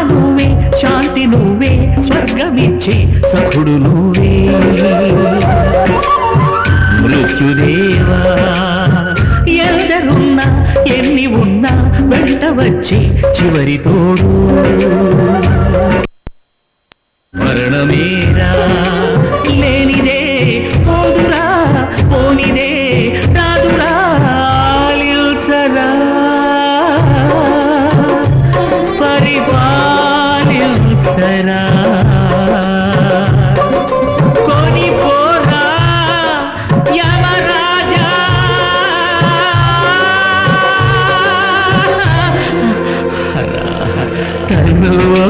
నువ్వే శాంతి నువ్వే స్వర్గమిచ్చే సఖుడు నువ్వే మృత్యుదేవా ఎందరున్నా ఎన్ని ఉన్నా వెంట వచ్చి చివరి తోడు మరణమేరా లేనిదే పోదురా పోనిదే రాదురా పరిపాలించరా కొని పోరా యమరాజా తనువా